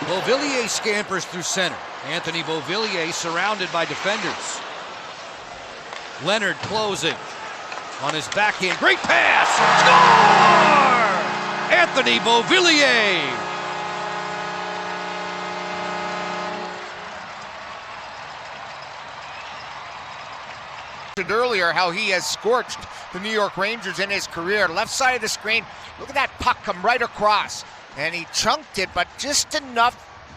Beauvillier scampers through center. Anthony Beauvillier surrounded by defenders. Leonard closing on his backhand. Great pass! Score! Anthony Beauvillier! Earlier how he has scorched the New York Rangers in his career. Left side of the screen, look at that puck come right across, and he chunked it, but just enough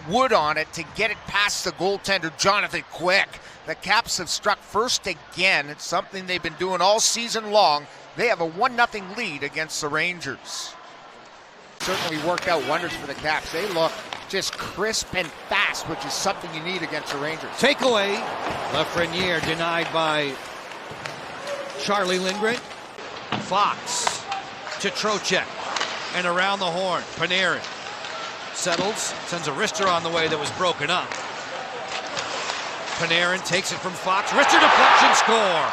wood on it to get it past the goaltender Jonathan Quick. The Caps have struck first again. It's something they've been doing all season long. They have a 1-0 lead against the Rangers. Certainly worked out wonders for the Caps. They look just crisp and fast, which is something you need against the Rangers. Takeaway. Lafreniere denied by Charlie Lindgren. Fox to Trocheck and around the horn. Panarin settles, sends a wrister on the way that was broken up. Panarin takes it from Fox. Wrister deflection, score.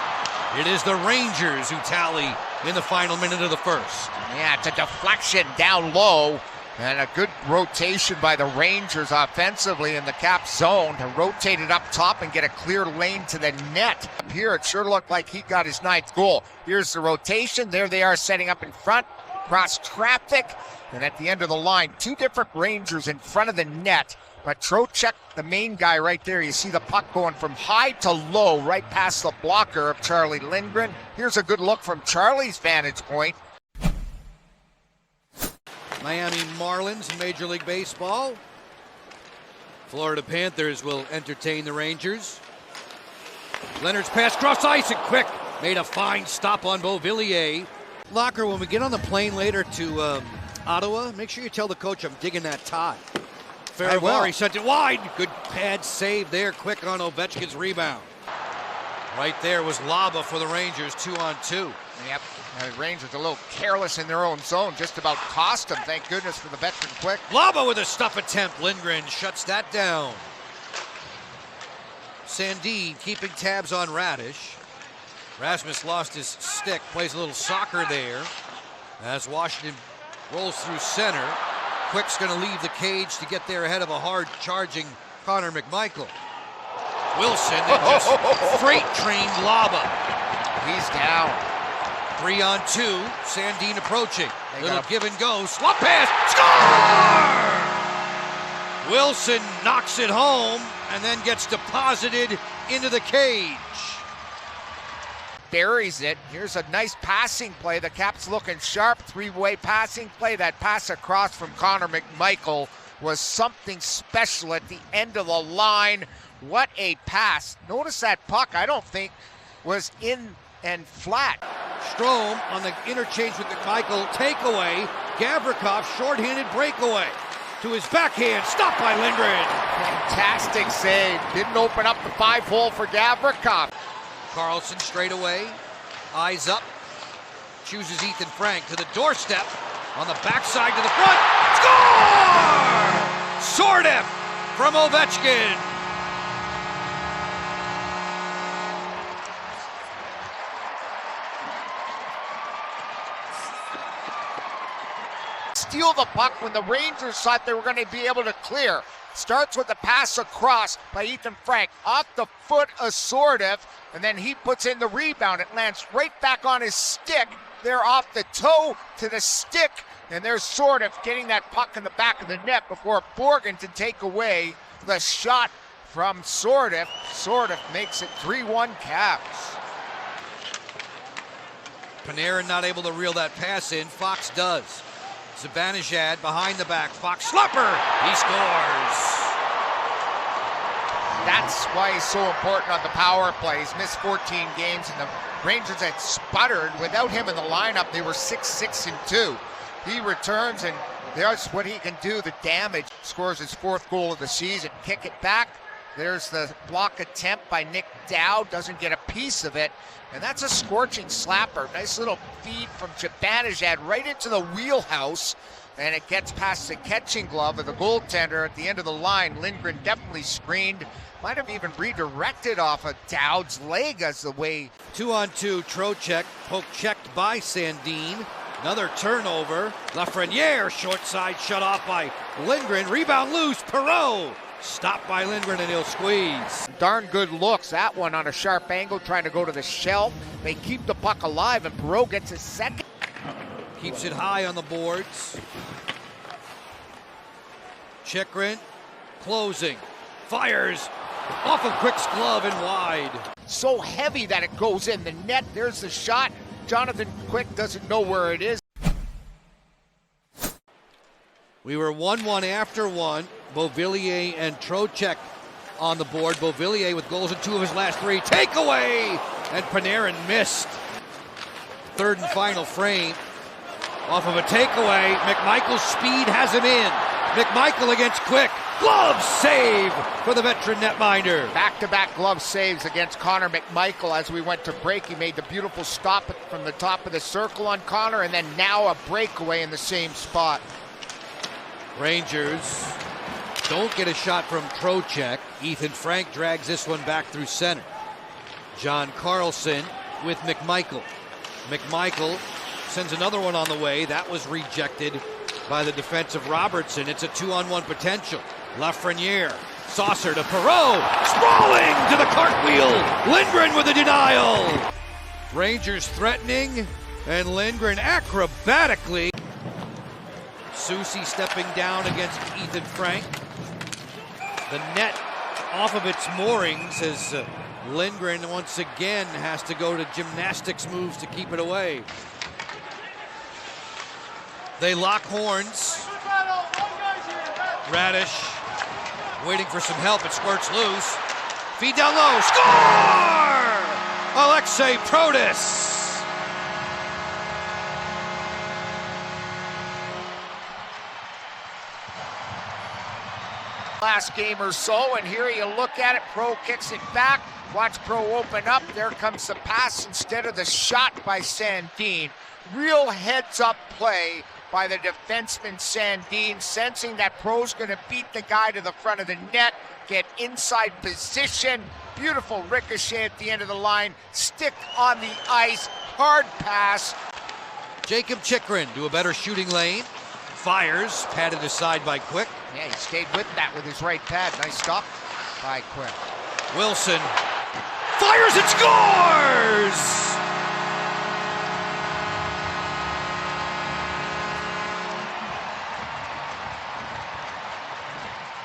It is the Rangers who tally in the final minute of the first. Yeah, it's a deflection down low. And a good rotation by the Rangers offensively in the Cap zone to rotate it up top and get a clear lane to the net. Up here, it sure looked like he got his 9th goal. Here's the rotation. There they are setting up in front, cross traffic. And at the end of the line, 2 different Rangers in front of the net. But Trocheck, the main guy right there, you see the puck going from high to low right past the blocker of Charlie Lindgren. Here's a good look from Charlie's vantage point. Miami Marlins, Major League Baseball. Florida Panthers will entertain the Rangers. Leonard's pass cross ice and Quick made a fine stop on Beauvillier. Locker, when we get on the plane later to Ottawa, make sure you tell the coach I'm digging that tie. Ferravari sent it wide. Good pad save there. Quick on Ovechkin's rebound. Right there was Laba for the Rangers, 2-on-2. Yep, and the Rangers a little careless in their own zone, just about cost them. Thank goodness for the veteran Quick. Laba with a stuff attempt. Lindgren shuts that down. Sandin keeping tabs on Radish. Rasmus lost his stick, plays a little soccer there. As Washington rolls through center. Quick's going to leave the cage to get there ahead of a hard-charging Connor McMichael. Wilson just freight-trained Laba. He's down. 3-on-2, Sandin approaching. Little give and go, swap pass, score! Wilson knocks it home and then gets deposited into the cage. Buries it. Here's a nice passing play. The Caps looking sharp. 3-way passing play. That pass across from Connor McMichael was something special at the end of the line. What a pass. Notice that puck, I don't think, was in and flat. Strome on the interchange with McMichael. Takeaway. Gavrikov shorthanded breakaway. To his backhand. Stopped by Lindgren. Fantastic save. Didn't open up the 5-hole for Gavrikov. Carlson straight away, eyes up, chooses Ethan Frank to the doorstep, on the backside to the front, score! Sordev from Ovechkin. Steal the puck when the Rangers thought they were going to be able to clear. Starts with a pass across by Ethan Frank, off the foot of Sordev, and then he puts in the rebound. It lands right back on his stick. They're off the toe to the stick, and there's Sordev getting that puck in the back of the net before Borgen to take away the shot from Sordev. Sordev makes it 3-1 Caps. Panarin not able to reel that pass in. Fox does. Zibanejad behind the back. Fox slapper. He scores. That's why he's so important on the power play. He's missed 14 games, and the Rangers had sputtered. Without him in the lineup, they were 6-6-2. He returns, and there's what he can do, the damage. Scores his 4th goal of the season. Kick it back. There's the block attempt by Nick Dowd. Doesn't get a piece of it. And that's a scorching slapper. Nice little feed from Zibanejad right into the wheelhouse. And it gets past the catching glove of the goaltender at the end of the line. Lindgren definitely screened. Might have even redirected off of Dowd's leg as the way. 2-on-2, Trocheck, poke checked by Sandin. Another turnover. Lafreniere, short side, shut off by Lindgren. Rebound loose, Perreault. Stopped by Lindgren and he'll squeeze. Darn good looks. That one on a sharp angle, trying to go to the shelf. They keep the puck alive, and Perreault gets his second. Keeps it high on the boards. Chychrun closing. Fires off of Quick's glove and wide. So heavy that it goes in the net. There's the shot. Jonathan Quick doesn't know where it is. We were 1-1 after one. Beauvillier and Trocheck on the board. Beauvillier with goals in 2 of his last 3. Takeaway! And Panarin missed. Third and final frame. Off of a takeaway. McMichael's speed has him in. McMichael against Quick. Glove save for the veteran netminder. Back-to-back glove saves against Connor McMichael as we went to break. He made the beautiful stop from the top of the circle on Connor, and then now a breakaway in the same spot. Rangers don't get a shot from Trocheck. Ethan Frank drags this one back through center. John Carlson with McMichael. McMichael sends another one on the way. That was rejected by the defensive Robertson. It's a 2-on-1 potential. Lafreniere, saucer to Perreault, sprawling to the cartwheel. Lindgren with a denial. Rangers threatening, and Lindgren acrobatically. Soucy stepping down against Ethan Frank. The net off of its moorings as Lindgren once again has to go to gymnastics moves to keep it away. They lock horns. Radish waiting for some help. It squirts loose. Feed down low. Score! Alexei Protas. Last game or so, and here you look at it. Pro kicks it back. Watch Pro open up. There comes the pass instead of the shot by Sandin. Real heads-up play by the defenseman Sandin, sensing that Pro's going to beat the guy to the front of the net, get inside position. Beautiful ricochet at the end of the line. Stick on the ice. Hard pass. Jacob Chychrun to a better shooting lane. Fires, patted aside by Quick. Yeah, he stayed with that with his right pad. Nice stop by Quick. Wilson fires and scores!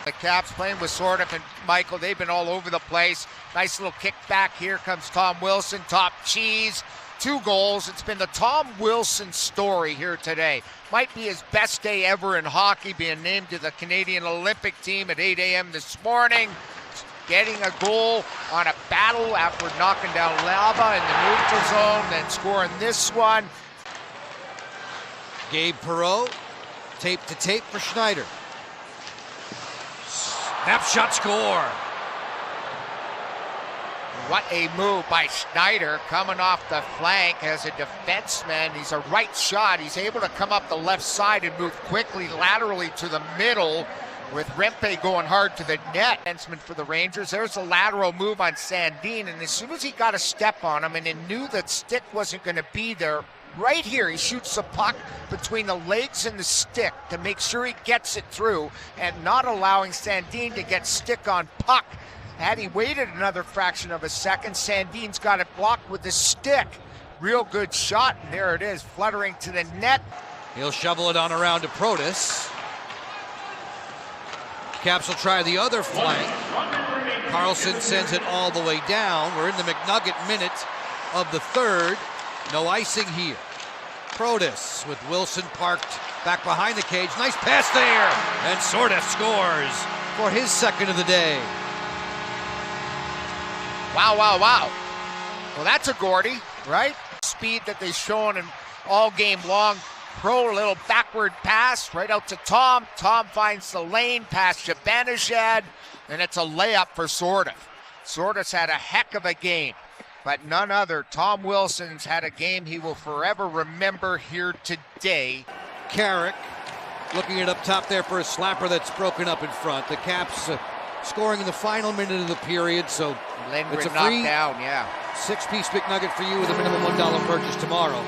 The Caps playing with Sordif and Michael. They've been all over the place. Nice little kick back. Here comes Tom Wilson. Top cheese. 2 goals. It's been the Tom Wilson story here today. Might be his best day ever in hockey, being named to the Canadian Olympic team at 8 a.m. this morning. Getting a goal on a battle after knocking down Lava in the neutral zone, then scoring this one. Gabe Perreault, tape to tape for Schneider. Snapshot score. What a move by Schneider, coming off the flank as a defenseman. He's a right shot. He's able to come up the left side and move quickly laterally to the middle, with Rempe going hard to the net. Defenseman for the Rangers. There's a lateral move on Sandin, and as soon as he got a step on him and he knew that stick wasn't going to be there, right here he shoots the puck between the legs and the stick to make sure he gets it through, and not allowing Sandin to get stick on puck. Had he waited another fraction of a second, Sandin's got it blocked with the stick. Real good shot, and there it is, fluttering to the net. He'll shovel it on around to Protas. Caps will try the other flank. Carlson sends it all the way down. We're in the McNugget minute of the third. No icing here. Protas with Wilson parked back behind the cage. Nice pass there, and Sordif scores for his second of the day. Wow, wow, wow. Well, that's a Gordy, right? Speed that they've shown in all game long. Pro, a little backward pass right out to Tom. Tom finds the lane past Zibanejad, and it's a layup for Sordif. Sordif's had a heck of a game, but none other. Tom Wilson's had a game he will forever remember here today. Carrick looking it up top there for a slapper that's broken up in front. The Caps scoring in the final minute of the period, so Lindgren it's a free knockdown, yeah. 6-piece McNugget for you with a minimum $1 purchase tomorrow.